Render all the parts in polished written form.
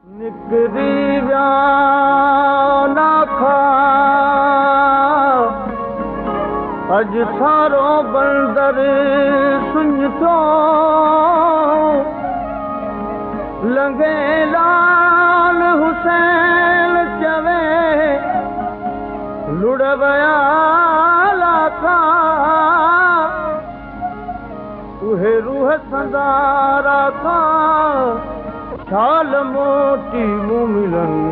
निकरी विया लाखा अॼु सारो बंदर सुञ थो लंघे लाल हुसैन चवे लुड़ विया लाखा उहे रूह संदारा खां छाल मोटी मूं मिलनि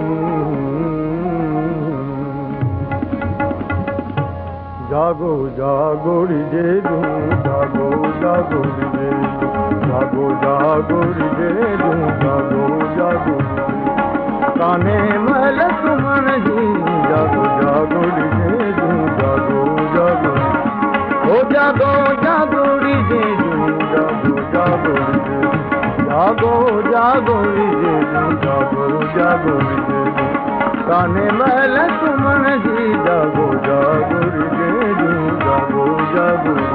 जागो जागोड़ी जे दूं जागो जागोड़ी जे जागो जागोड़ी जे दूं जागो जागोड़ी कान्हे महल सुमन जी जागो जागोड़ी जे दूं जागो जागोड़ी ओ जागो जागोड़ी जे दूं जागो जागोड़ी जे जागो जागोड़ी जे दूं जागो जागोड़ी जे दूं कान्हे महल सुमन जी जागो जागोड़ी जे दूं जागो जागोड़ी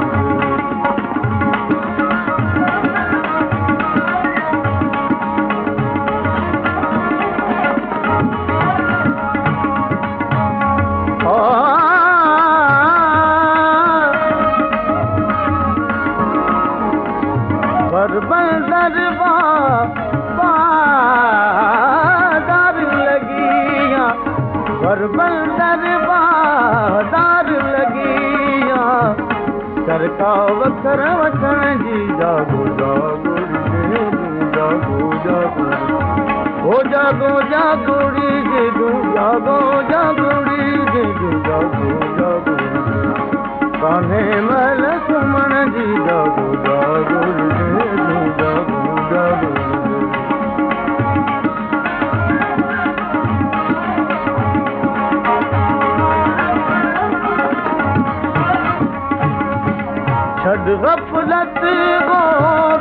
सरका वखर वठण जी जागो जागोड़ी जे दूं जागो जागोड़ी ओ जागो जागोड़ी जे दूं जागो जागोड़ी जे दूं जागो जागोड़ी कान्हे महल सुमन जी जागो जागोड़ी जे दूं जागो जागोड़ी छड़ गफलत वो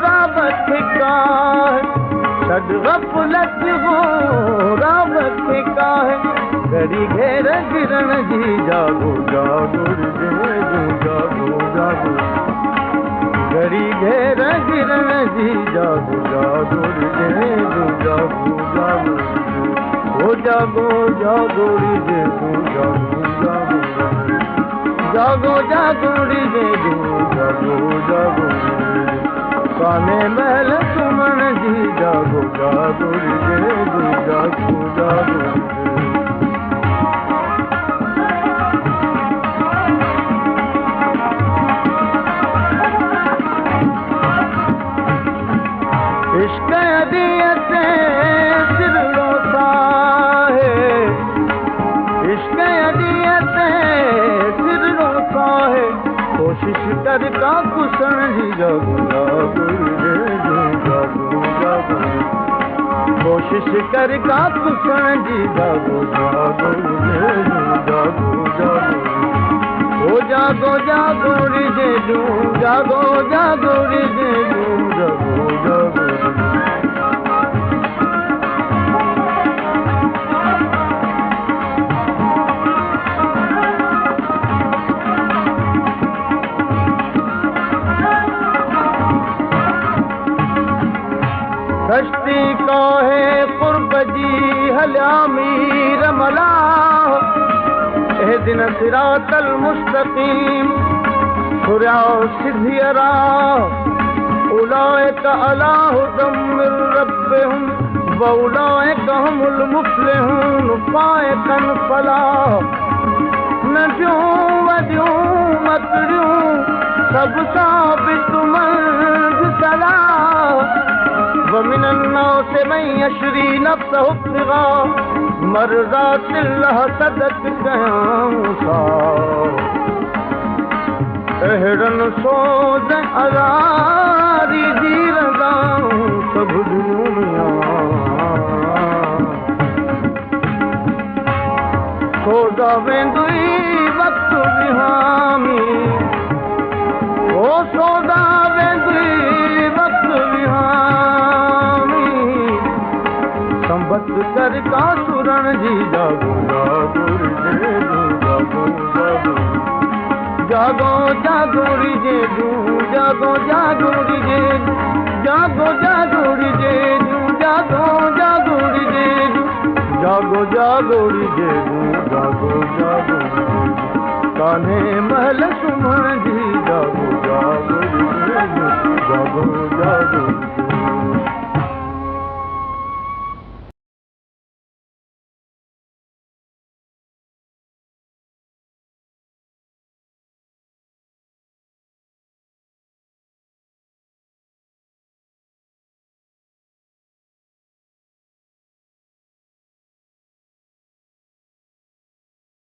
रावत का है छड़ गफलत वो रावत का है घड़ी घेर गिरन जी जागो जागोड़ी जे दूं जागो जागो घड़ी घेर गिरन जी जागो जागोड़ी जे दूं जागो जागो ओ जागो जागोड़ी जे दूं जागो जागो जागो जागोड़ी जे दूं जागो जागोड़ी कान्हे महल सुमन जी जागो जागोड़ी जे दूं जागो जागोड़ी इश्क अदियत सिर रोता है इश्क अदियत सिर रोता है कोशिश कर का कुशन जी जागो जागोड़ी जे दूं जागो जागोड़ी कोशिश कर का कुशन जी जागो जागोड़ी जे दूं जागो जागोड़ी ओ जागो जागोड़ी जे दूं जागो जागोड़ी जे दूं जागो जागोड़ी कश्ती का है कुर्ब जी हल्या मीर मलाह दिन सिरातल मुस्तकीम खुराओ सिद्धी राह उलाइक अला हुदम मिर रब्बिहुम व उलाइक हुमुल मुफ्लिहून फाइकन फलाह नदियूं वदियूं मकरियूं सब साबित मंद सलाह ومن الناس من يشري نفسه ابتغاء مرضات الله صدق موسى اهرن سوز ازاری جی رضاؤں سب دنیا سودا ویندوئی وقت بہامی او سودا ویندوئی وقت بہامی संबत कर का सुरण जी जागो जागोड़ी जे दूं जागो जागोड़ी जागो जागोड़ी जे दूं जागो जागोड़ी जे जागो जागोड़ी जे दूं जागो जागोड़ी जे जागोड़ी जे जागो जागो कान्हे महल सुमंदी जागो जागोड़ी जे जागो जागो